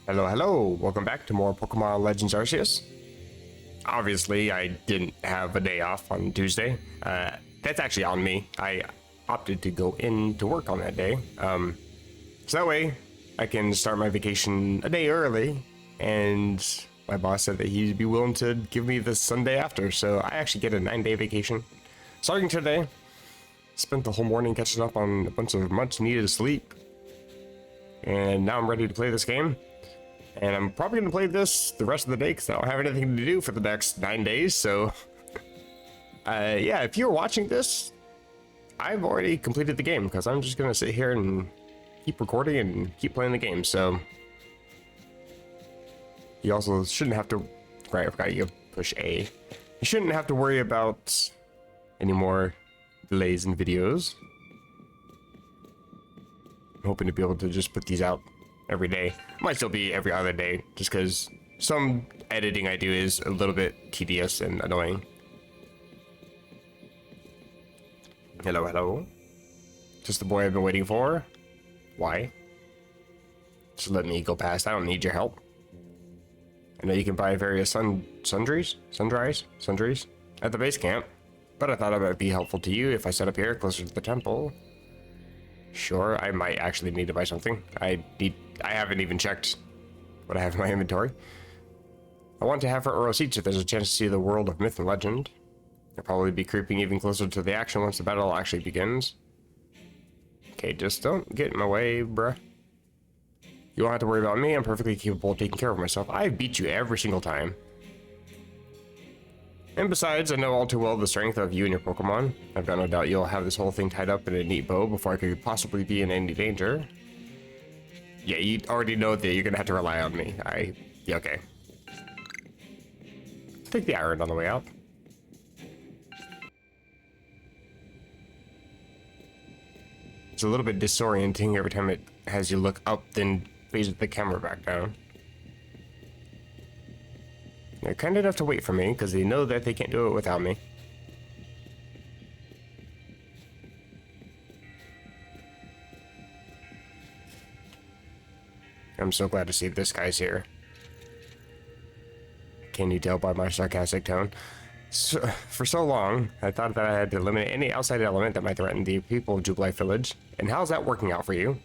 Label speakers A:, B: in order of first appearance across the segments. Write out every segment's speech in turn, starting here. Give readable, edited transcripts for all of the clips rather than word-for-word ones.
A: Hello, hello! Welcome back to more Pokemon Legends Arceus. Obviously, I didn't have a day off on Tuesday. That's actually on me. I opted to go in to work on that day. So that way, I can start my vacation a day early, and my boss said that he'd be willing to give me the Sunday after, so I actually get a 9-day vacation. Starting today, spent the whole morning catching up on a bunch of much-needed sleep, and now I'm ready to play this game. And I'm probably going to play this the rest of the day because I don't have anything to do for the next 9 days. So, yeah, if you're watching this, I've already completed the game because I'm just going to sit here and keep recording and keep playing the game. So, you also shouldn't have to, right, I forgot you push A. You shouldn't have to worry about any more delays in videos. I'm hoping to be able to just put these out every day. Might still be every other day, just because some editing I do is a little bit tedious and annoying. Hello, hello. Just the boy I've been waiting for. Why? Just let me go past. I don't need your help. I know you can buy various sundries at the base camp, but I thought it might be helpful to you if I set up here closer to the temple. Sure, I might actually need to buy something. I haven't even checked what I have in my inventory. I want to have her oral seats if there's a chance to see the world of myth and legend. I'll probably be creeping even closer to the action once the battle actually begins. Okay, just don't get in my way, bruh. You won't have to worry about me. I'm perfectly capable of taking care of myself. I beat you every single time. And besides, I know all too well the strength of you and your Pokemon. I've got no doubt you'll have this whole thing tied up in a neat bow before I could possibly be in any danger. Yeah, you already know that you're gonna have to rely on me. Yeah, okay. Take the iron on the way out. It's a little bit disorienting every time it has you look up, then phases the camera back down. They're kind enough to wait for me, because they know that they can't do it without me. I'm so glad to see this guy's here. Can you tell by my sarcastic tone? For so long, I thought that I had to eliminate any outside element that might threaten the people of Jubilife Village. And how's that working out for you?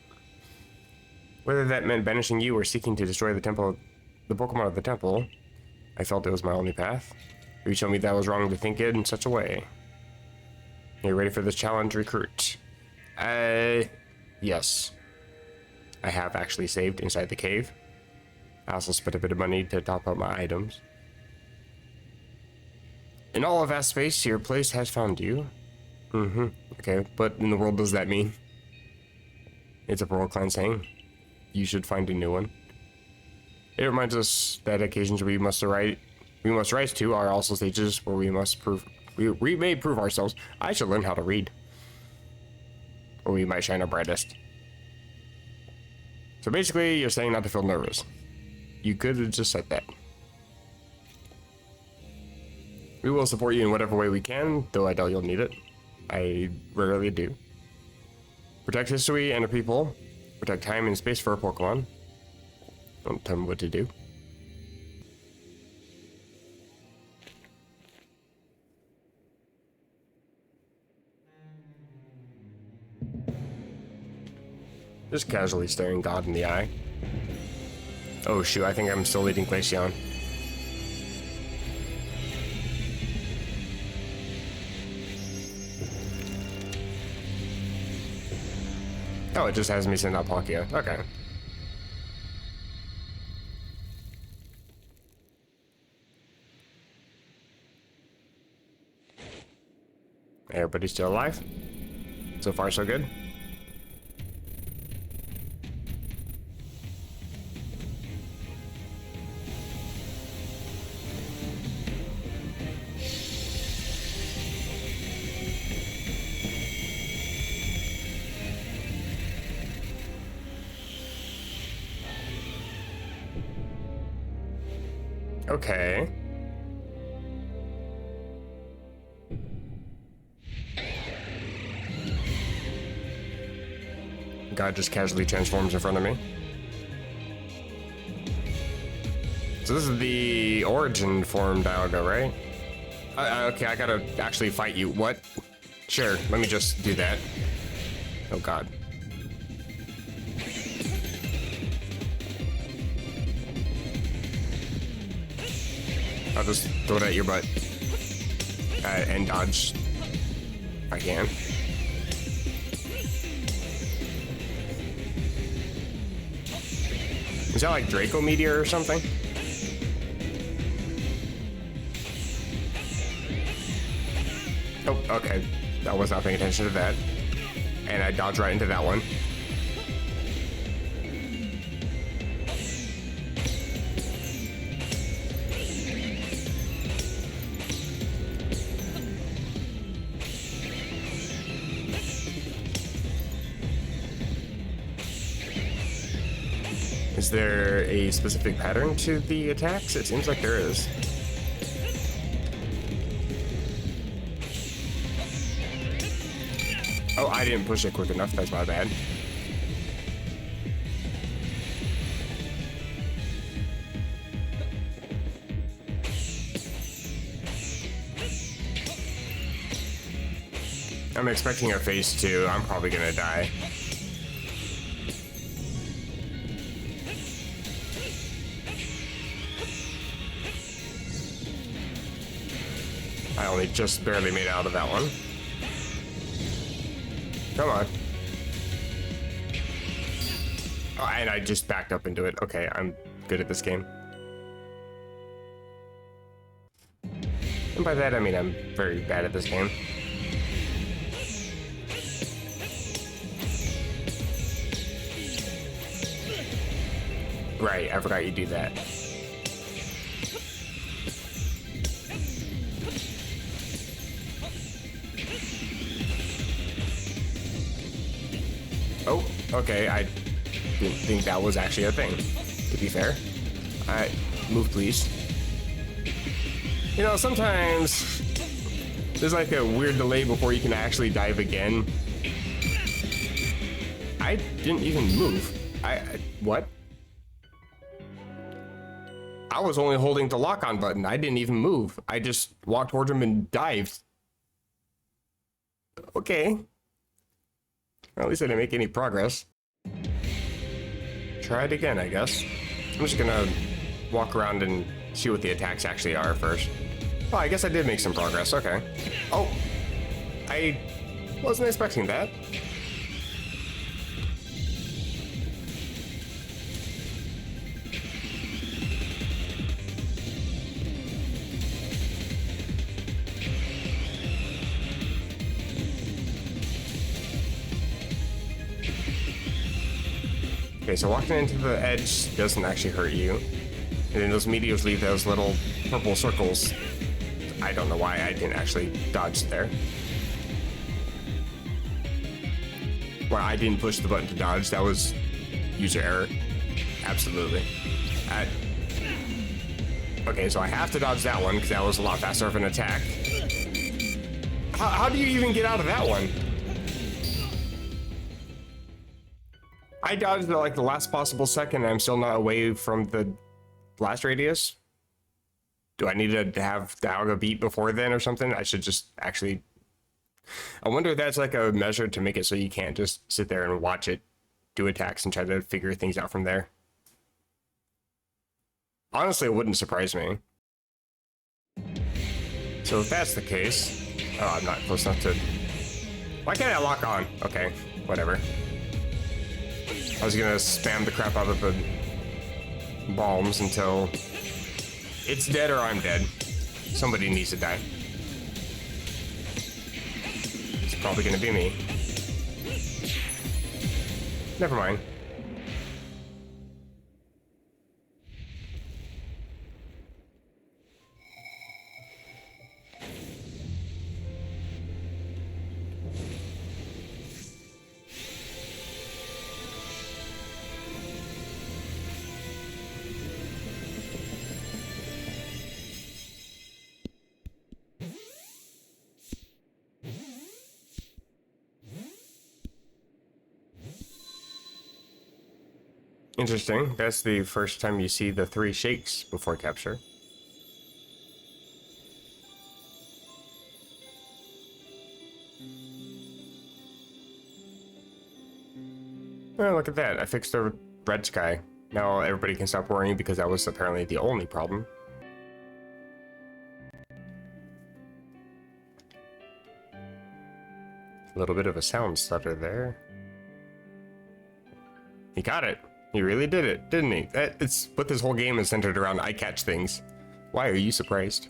A: Whether that meant banishing you or seeking to destroy the Pokemon of the temple, I felt it was my only path. You told me that I was wrong to think it in such a way. Are you ready for this challenge, recruit? Yes. I have actually saved inside the cave. I also spent a bit of money to top up my items. In all of vast space, your place has found you. Okay, what in the world does that mean? It's a Pearl Clan saying. You should find a new one. It reminds us that occasions we must rise to are also stages where we may prove ourselves. I should learn how to read. Or we might shine our brightest. So basically, you're saying not to feel nervous. You could have just said that. We will support you in whatever way we can, though I doubt you'll need it. I rarely do. Protect history and our people. Protect time and space for our Pokemon. Don't tell me what to do. Just casually staring God in the eye. Oh shoot, I think I'm still leading Glaceon. Oh, it just has me send out Palkia. Okay. Everybody's still alive. So far, so good. Okay. God just casually transforms in front of me. So this is the origin form Dialga, right? Okay, I gotta actually fight you. What? Sure, let me just do that. Oh god. I'll just throw it at your butt. And dodge. If I can. Is that like Draco Meteor or something? Oh, okay. I was not paying attention to that. And I dodged right into that one. Is there a specific pattern to the attacks? It seems like there is. Oh, I didn't push it quick enough. That's my bad. I'm expecting a phase 2. I'm probably gonna die. I only just barely made it out of that one. Come on. Oh, and I just backed up into it. Okay, I'm good at this game. And by that, I mean I'm very bad at this game. Right, I forgot you do that. Oh, okay, I didn't think that was actually a thing, to be fair. Alright, move please. You know, sometimes there's like a weird delay before you can actually dive again. I didn't even move. What? I was only holding the lock-on button. I didn't even move. I just walked towards him and dived. Okay. Well, at least I didn't make any progress. Try it again, I guess. I'm just gonna walk around and see what the attacks actually are first. Oh, I guess I did make some progress. Okay. Oh, I wasn't expecting that. Okay, so walking into the edge doesn't actually hurt you. And then those meteors leave those little purple circles. I don't know why I didn't actually dodge there. Well, I didn't push the button to dodge. That was user error. Absolutely. Okay, so I have to dodge that one because that was a lot faster of an attack. How do you even get out of that one? I dodged at like the last possible second and I'm still not away from the blast radius. Do I need to have Dialga beat before then or something? I should just actually... I wonder if that's like a measure to make it so you can't just sit there and watch it do attacks and try to figure things out from there. Honestly, it wouldn't surprise me. So if that's the case... Oh, I'm not close enough to... Why can't I lock on? Okay, whatever. I was gonna spam the crap out of the bombs until it's dead or I'm dead. Somebody needs to die. It's probably gonna be me. Never mind. Interesting. That's the first time you see the 3 shakes before capture. Oh, look at that. I fixed the red sky. Now everybody can stop worrying because that was apparently the only problem. A little bit of a sound stutter there. He got it. He really did it, didn't he? It's what this whole game is centered around. I catch things. Why are you surprised?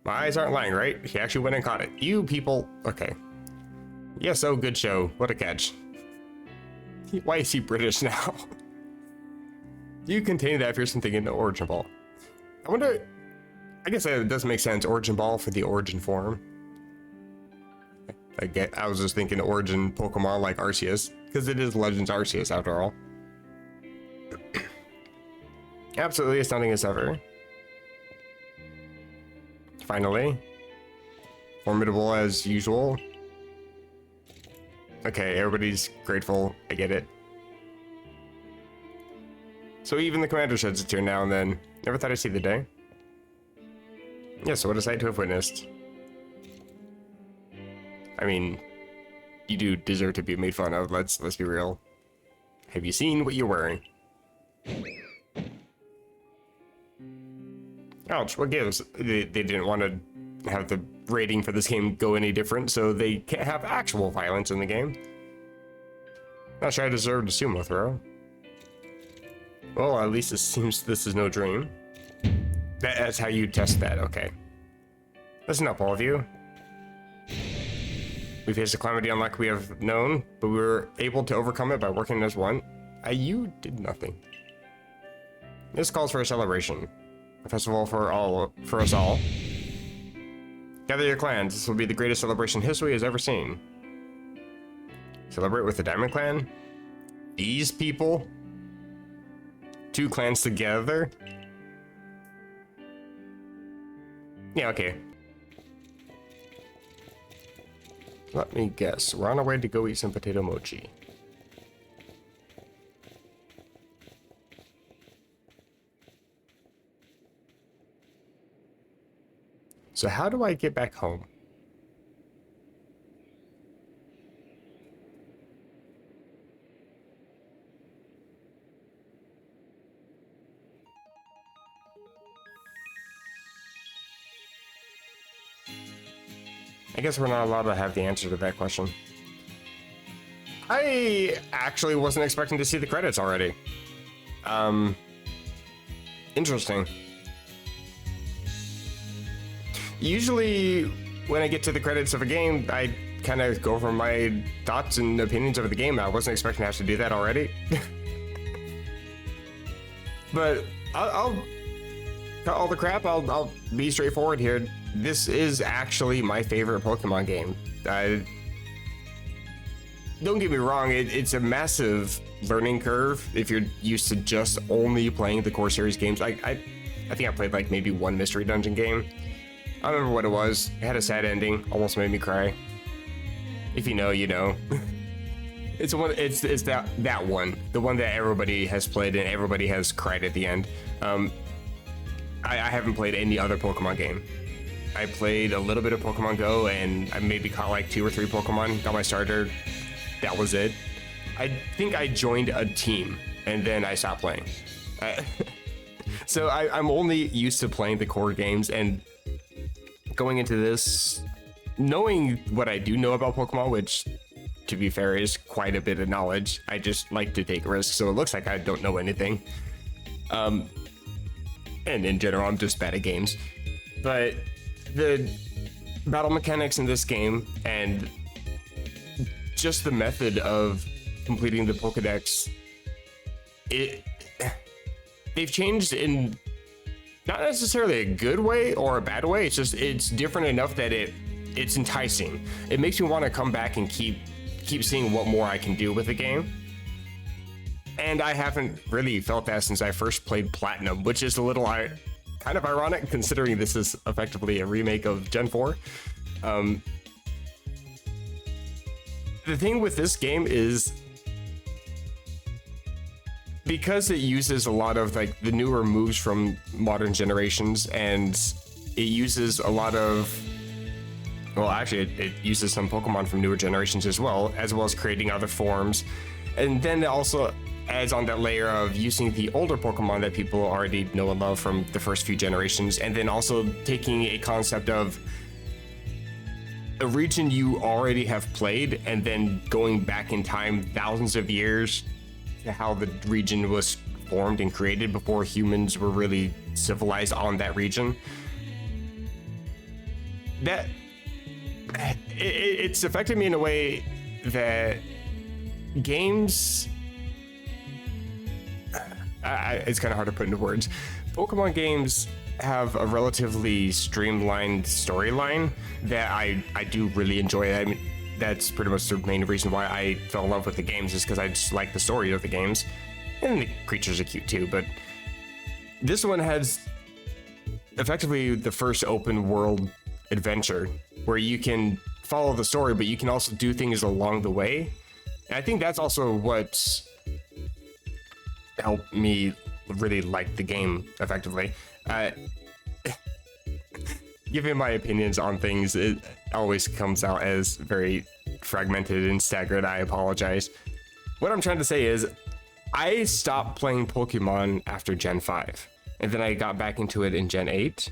A: My eyes aren't lying, right? He actually went and caught it. You people... Okay. Yes, oh, good show. What a catch. Why is he British now? You contain that fearsome thing in the origin ball. I wonder... I guess that does make sense. Origin ball for the origin form. I was just thinking origin Pokemon like Arceus, because it is Legends Arceus after all. Absolutely astounding as ever. Finally. Formidable as usual. Okay, everybody's grateful. I get it. So even the commander sheds a tear now and then. Never thought I'd see the day. Yes, what a sight to have witnessed. I mean, you do deserve to be made fun of, let's be real. Have you seen what you're wearing? Ouch, what gives? They didn't want to have the rating for this game go any different, so they can't have actual violence in the game. Not sure I deserved a sumo throw. Well, at least it seems this is no dream. That's how you test that, okay. Listen up, all of you. We faced a calamity unlike we have known, but we were able to overcome it by working as one. You did nothing. This calls for a celebration. A festival for us all. Gather your clans. This will be the greatest celebration history has ever seen. Celebrate with the Diamond Clan? These people? 2 clans together? Yeah, okay. Let me guess. We're on our way to go eat some potato mochi. So how do I get back home? I guess we're not allowed to have the answer to that question. I actually wasn't expecting to see the credits already. Interesting. Usually, when I get to the credits of a game, I kind of go over my thoughts and opinions of the game. I wasn't expecting to have to do that already. But I'll cut all the crap. I'll be straightforward here. This is actually my favorite Pokemon game. Don't get me wrong, it's a massive learning curve if you're used to just only playing the core series games. I think I played like maybe 1 mystery dungeon game. I don't remember what it was. It had a sad ending, almost made me cry. If you know, you know. It's that one, the one that everybody has played and everybody has cried at the end. I haven't played any other Pokemon game. I played a little bit of Pokemon Go and I maybe caught like 2 or 3 Pokemon, got my starter. That was it. I think I joined a team and then I stopped playing. So I'm only used to playing the core games, and going into this, knowing what I do know about Pokemon, which to be fair is quite a bit of knowledge. I just like to take risks, so it looks like I don't know anything. And in general, I'm just bad at games. But the battle mechanics in this game and just the method of completing the Pokedex, they've changed in not necessarily a good way or a bad way. It's just, it's different enough that it's enticing. It makes me want to come back and keep seeing what more I can do with the game. And I haven't really felt that since I first played Platinum, which is a little kind of ironic considering this is effectively a remake of Gen 4. The thing with this game is because it uses a lot of like the newer moves from modern generations, and it uses a lot of, well, actually it uses some Pokemon from newer generations as well as creating other forms. And then it also adds on that layer of using the older Pokemon that people already know and love from the first few generations, and then also taking a concept of a region you already have played and then going back in time thousands of years to how the region was formed and created before humans were really civilized on that region. That it's affected me in a way that games, it's kind of hard to put into words. Pokemon games have a relatively streamlined storyline that I do really enjoy. I mean, that's pretty much the main reason why I fell in love with the games, is because I just like the story of the games, and the creatures are cute too. But this one has effectively the first open world adventure where you can follow the story, but you can also do things along the way. And I think that's also what helped me really like the game effectively. Giving my opinions on things, it always comes out as very fragmented and staggered. I apologize. What I'm trying to say is I stopped playing Pokemon after Gen 5, and then I got back into it in Gen 8.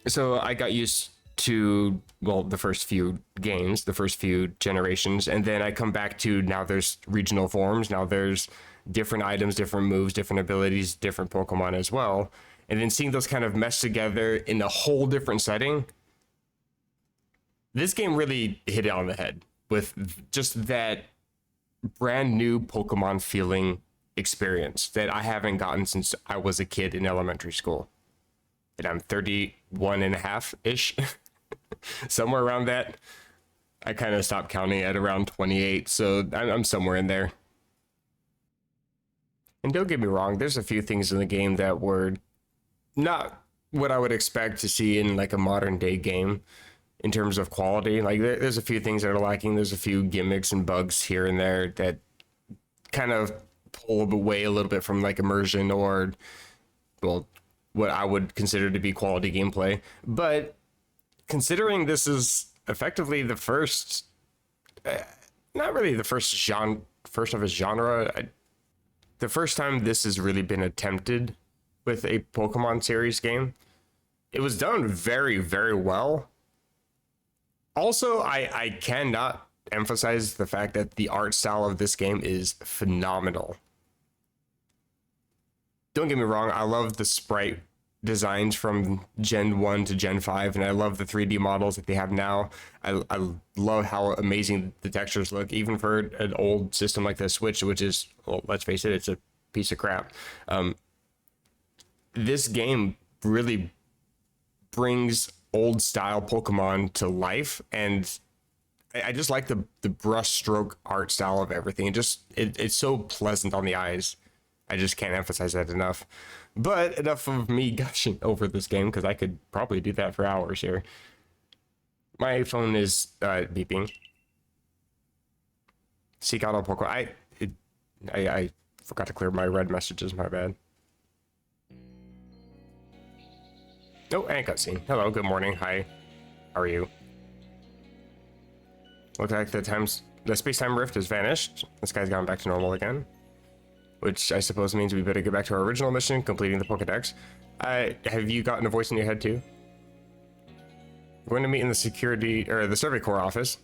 A: So I got used to, well, the first few games, the first few generations, and then I come back to now there's regional forms, now there's different items, different moves, different abilities, different Pokemon as well. And then seeing those kind of mesh together in a whole different setting, this game really hit it on the head with just that brand new Pokemon feeling experience that I haven't gotten since I was a kid in elementary school. And I'm 31 and a half-ish, somewhere around that. I kind of stopped counting at around 28, so I'm somewhere in there. And don't get me wrong, there's a few things in the game that were not what I would expect to see in like a modern day game in terms of quality. Like there's a few things that are lacking. There's a few gimmicks and bugs here and there that kind of pull away a little bit from like immersion or, well, what I would consider to be quality gameplay. But considering this is effectively the first, not really the first of its genre, the first time this has really been attempted with a Pokemon series game. It was done very, very well. Also, I cannot emphasize the fact that the art style of this game is phenomenal. Don't get me wrong, I love the sprite designs from Gen 1 to Gen 5, and I love the 3D models that they have now. I love how amazing the textures look, even for an old system like the Switch, which is, well, let's face it, it's a piece of crap. This game really brings old style Pokemon to life, and I just like the brush stroke art style of everything. It's so pleasant on the eyes. I just can't emphasize that enough. But enough of me gushing over this game, because I could probably do that for hours here. My phone is beeping. Seek out all Pokemon. I forgot to clear my red messages, my bad. Oh, and cutscene. Hello, good morning. Hi. How are you? Looks like the space-time rift has vanished. This guy's gone back to normal again. Which I suppose means we better get back to our original mission, completing the Pokedex. Have you gotten a voice in your head too? We're going to meet in the security, or the Survey Corps office.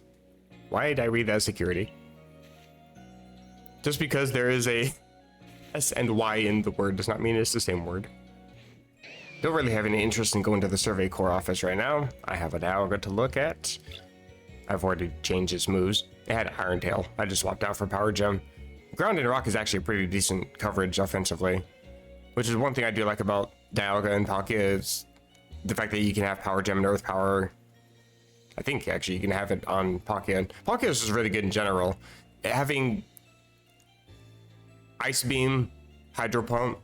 A: Why did I read that security? Just because there is a S and Y in the word does not mean it's the same word. Don't really have any interest in going to the Survey Corps office right now. I have a Dialga to look at. I've already changed its moves. It had Iron Tail. I just swapped out for Power Gem. Ground and Rock is actually pretty decent coverage offensively, which is one thing I do like about Dialga and Palkia is the fact that you can have Power Gem and Earth Power. I think actually you can have it on Palkia. Palkia is just really good in general. Having Ice Beam, Hydro Pump,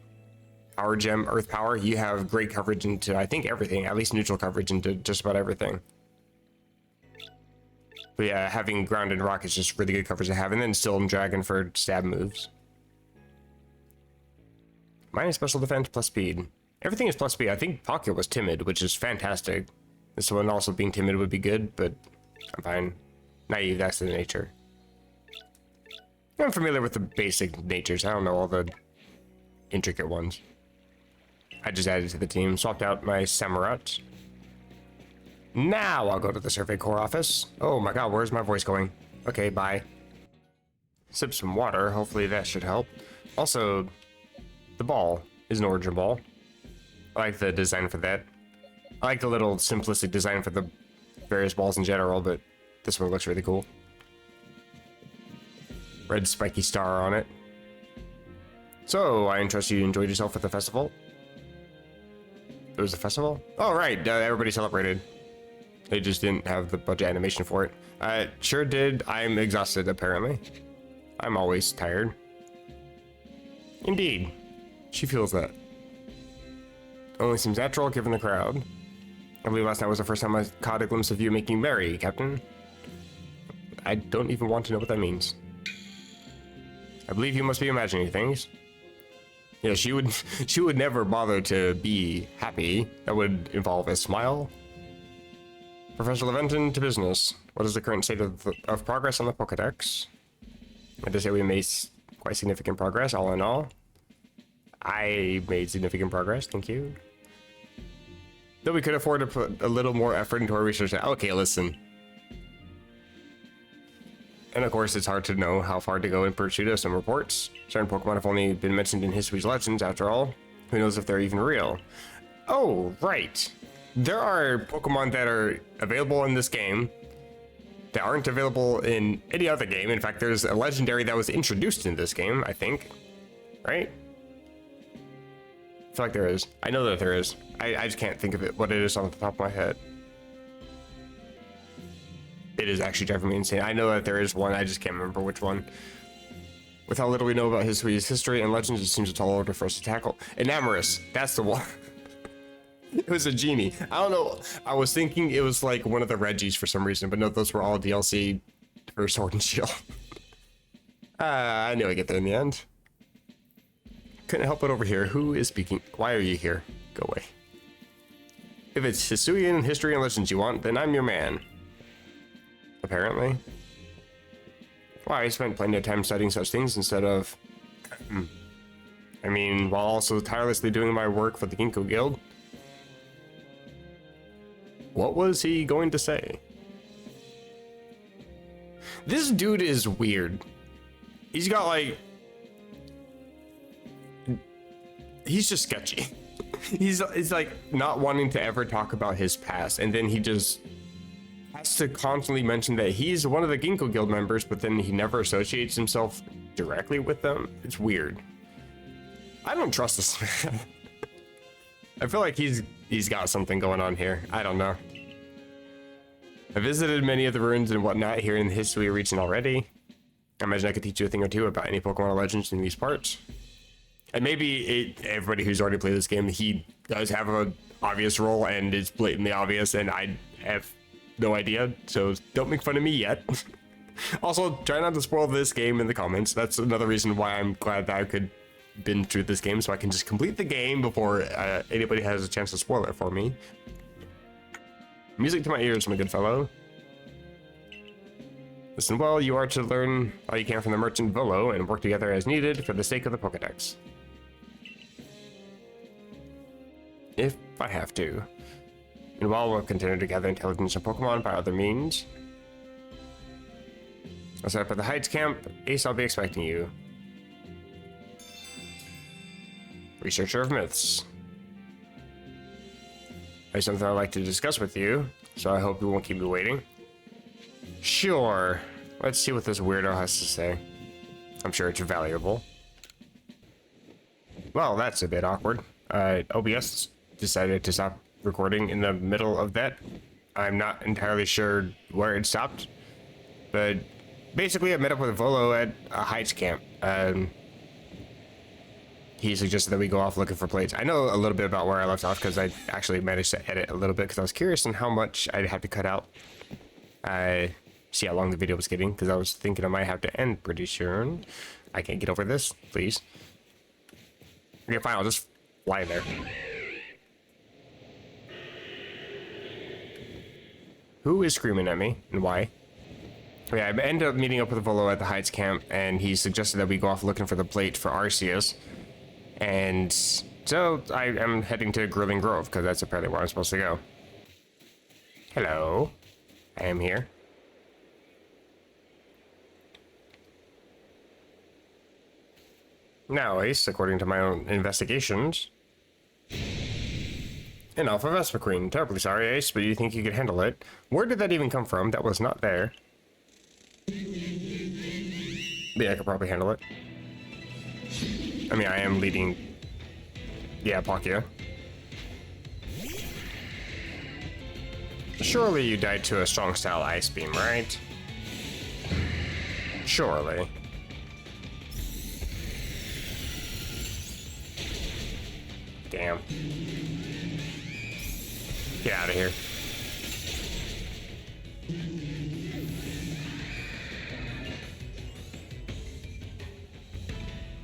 A: Power Gem, Earth Power, you have great coverage into, I think, everything, at least neutral coverage into just about everything. But yeah, having Ground and Rock is just really good coverage to have, and then Steel and Dragon for stab moves. Minus special defense plus speed. Everything is plus speed. I think Palkia was timid, which is fantastic. This one also being timid would be good, but I'm fine. Naive, that's the nature. I'm familiar with the basic natures. I don't know all the intricate ones. I just added to the team, swapped out my Samurott. Now I'll go to the Survey Corps office. Oh my god, where's my voice going? Okay, bye. Sip some water, hopefully that should help. Also, the ball is an origin ball. I like the design for that. I like the little simplistic design for the various balls in general, but this one looks really cool. Red spiky star on it. So, I trust you enjoyed yourself at the festival? It was a festival? Oh, right, everybody celebrated. They just didn't have the budget animation for it. Sure did. I'm exhausted, apparently. I'm always tired. Indeed. She feels that. Only seems natural given the crowd. I believe last night was the first time I caught a glimpse of you making merry, Captain. I don't even want to know what that means. I believe you must be imagining things. Yeah, she would never bother to be happy. That would involve a smile. Professional event to business. What is the current state of progress on the Pokédex? I have to say we made quite significant progress, all in all. I made significant progress, thank you. Though we could afford to put a little more effort into our research. Okay, listen. And of course, it's hard to know how far to go in pursuit of some reports. Certain Pokemon have only been mentioned in history's legends, after all. Who knows if they're even real? Oh, right. There are Pokemon that are available in this game that aren't available in any other game. In fact, there's a legendary that was introduced in this game, I think. Right? I feel like there is. I know that there is. I just can't think of it, what it is on the top of my head. It is actually driving me insane. I know that there is one, I just can't remember which one. With how little we know about his history and legends, it seems a tall order for us to tackle. Enamorous, that's the one. It was a genie. I don't know, I was thinking it was like one of the Reggies for some reason, but no, those were all DLC for Sword and Shield. I knew I'd get there in the end. Couldn't help it over here. Who is speaking? Why are you here? Go away. If it's Hisuian history and legends you want, then I'm your man. Apparently. Wow, I spent plenty of time studying such things instead of... I mean, while also tirelessly doing my work for the Ginkgo Guild. What was he going to say? This dude is weird. He's got like... He's just sketchy. He's like not wanting to ever talk about his past, and then he just has to constantly mention that he's one of the Ginkgo Guild members, but then he never associates himself directly with them. It's weird. I don't trust this man. I feel like he's got something going on here. I don't know. I visited many of the ruins and whatnot here in the Hisui region already. I imagine I could teach you a thing or two about any Pokemon legends in these parts. And maybe everybody who's already played this game, he does have an obvious role and it's blatantly obvious, and I have no idea, so don't make fun of me yet. Also, try not to spoil this game in the comments. That's another reason why I'm glad that I could binge through this game, so I can just complete the game before anybody has a chance to spoil it for me. Music to my ears, my good fellow. Listen well, you are to learn all you can from the merchant Volo and work together as needed for the sake of the Pokédex. If I have to. Meanwhile, we'll continue to gather intelligence on Pokemon by other means. I'll set up at the Heights camp. Ace, I'll be expecting you. Researcher of myths. There's something I'd like to discuss with you, so I hope you won't keep me waiting. Sure. Let's see what this weirdo has to say. I'm sure it's valuable. Well, that's a bit awkward. OBS decided to stop recording in the middle of that. I'm not entirely sure where it stopped, but basically I met up with Volo at a Heights camp. He suggested that we go off looking for plates. I know a little bit about where I left off because I actually managed to edit a little bit because I was curious on how much I'd have to cut out. See how long the video was getting, because I was thinking I might have to end pretty soon. I can't get over this, please. Okay, fine, I'll just fly there. Who is screaming at me, and why? Oh, yeah, I ended up meeting up with Volo at the Heights camp, and he suggested that we go off looking for the plate for Arceus. And so I am heading to Grilling Grove, because that's apparently where I'm supposed to go. Hello. I am here. Now, Ace, according to my own investigations, an Alpha Vespa Queen. Terribly sorry, Ace, but you think you could handle it? Where did that even come from? That was not there. Yeah, I could probably handle it. I mean, I am leading... Yeah, Palkia. Surely you died to a strong style Ice Beam, right? Surely. Damn. Get out of here.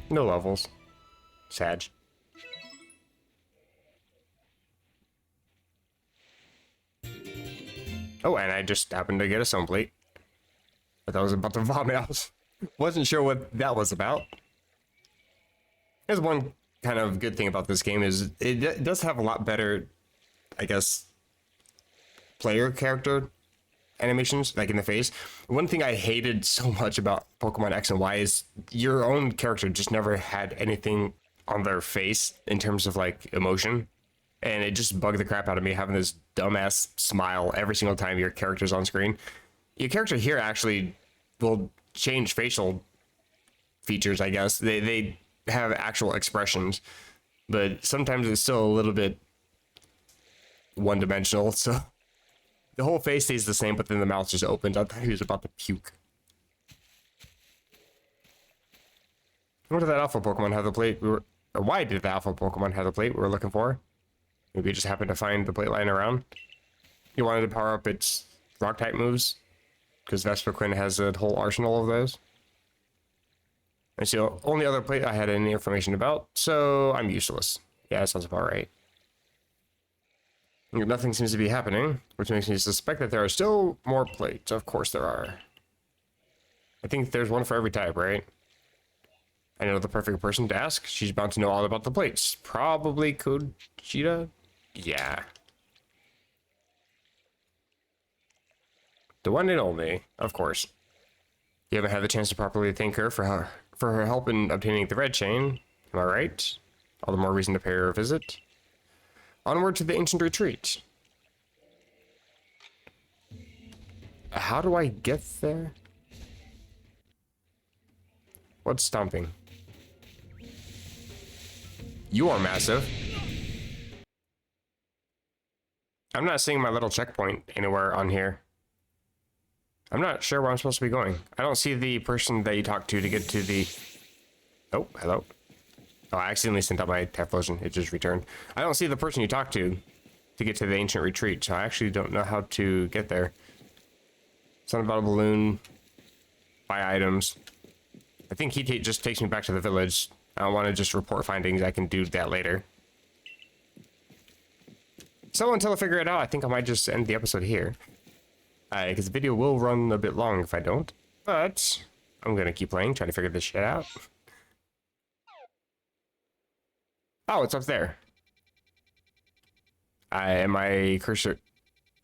A: No levels. Sad. Oh, and I just happened to get a stone plate. But I was about to vomit. I wasn't sure what that was about. There's one kind of good thing about this game is it does have a lot better, I guess, player character animations, like in the face. One thing I hated so much about Pokemon X and Y is your own character just never had anything on their face in terms of like emotion. And it just bugged the crap out of me having this dumbass smile every single time your character's on screen. Your character here actually will change facial features, I guess. They have actual expressions, but sometimes it's still a little bit one-dimensional, so the whole face stays the same, but then the mouth just opens. I thought he was about to puke. What did that alpha Pokemon have the plate why did the alpha Pokemon have the plate we were looking for? Maybe it just happened to find the plate lying around. You wanted to power up its rock type moves, because Vespiquen has a whole arsenal of those. It's the only other plate I had any information about, so I'm useless. Yeah, that sounds about right. Nothing seems to be happening, which makes me suspect that there are still more plates. Of course there are. I think there's one for every type, right? I know the perfect person to ask. She's bound to know all about the plates. Probably Kojita? Yeah. The one and only, of course. You haven't had the chance to properly thank her for her help in obtaining the red chain. Am I right? All the more reason to pay her a visit. Onward to the ancient retreat. How do I get there? What's stomping? You are massive. I'm not seeing my little checkpoint anywhere on here. I'm not sure where I'm supposed to be going. I don't see the person that you talked to get to the... Oh, hello. Oh, I accidentally sent out my Typhlosion. It just returned. I don't see the person you talked to get to the ancient retreat, so I actually don't know how to get there. Something about a balloon. Buy items. I think he just takes me back to the village. I don't want to just report findings. I can do that later. So until I figure it out, I think I might just end the episode here. Because the video will run a bit long if I don't. But I'm going to keep playing, trying to figure this shit out. Oh, it's up there. My cursor...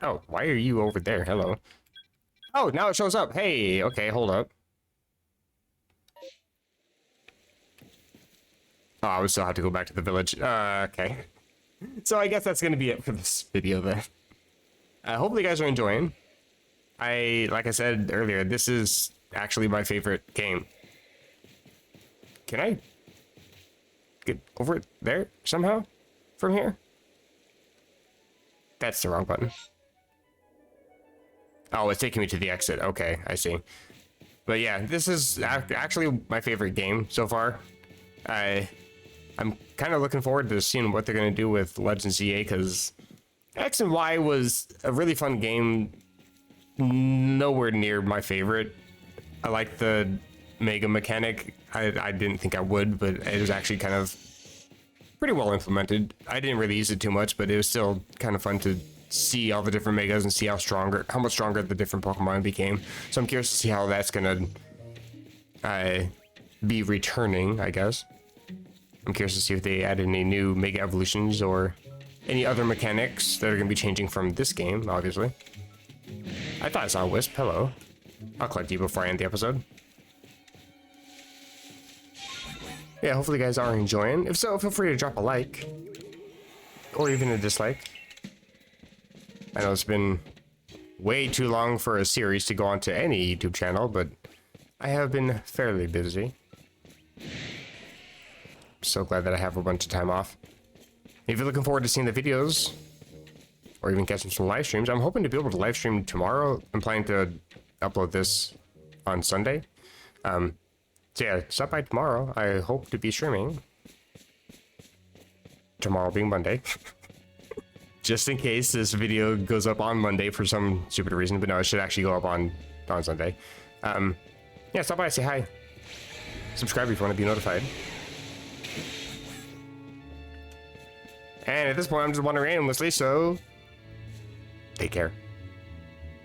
A: Oh, why are you over there? Hello. Oh, now it shows up. Hey, okay, hold up. Oh, I would still have to go back to the village. Okay. So I guess that's going to be it for this video then. Hopefully you guys are enjoying. Like I said earlier, this is actually my favorite game. Can I get over it there somehow from here? That's the wrong button. Oh, it's taking me to the exit. Okay, I see. But yeah, this is actually my favorite game so far. I'm kind of looking forward to seeing what they're going to do with Legends ZA, because X and Y was a really fun game. Nowhere near my favorite. I like the Mega mechanic. I didn't think I would, but it was actually kind of pretty well implemented. I didn't really use it too much, but it was still kind of fun to see all the different megas and see how much stronger the different Pokemon became. So I'm curious to see how that's gonna be returning, I guess. I'm curious to see if they add any new Mega Evolutions or any other mechanics that are going to be changing from this game, obviously. I thought I saw a Wisp. Hello. I'll collect you before I end the episode. Yeah, hopefully you guys are enjoying. If so, feel free to drop a like. Or even a dislike. I know it's been way too long for a series to go onto any YouTube channel, but I have been fairly busy. So glad that I have a bunch of time off. If you're looking forward to seeing the videos, or even catching some live streams, I'm hoping to be able to live stream tomorrow. I'm planning to upload this on Sunday. So yeah, stop by tomorrow. I hope to be streaming. Tomorrow being Monday. Just in case this video goes up on Monday for some stupid reason, but no, it should actually go up on Sunday. Yeah, stop by, say hi. Subscribe if you want to be notified. And at this point, I'm just wandering aimlessly, so take care.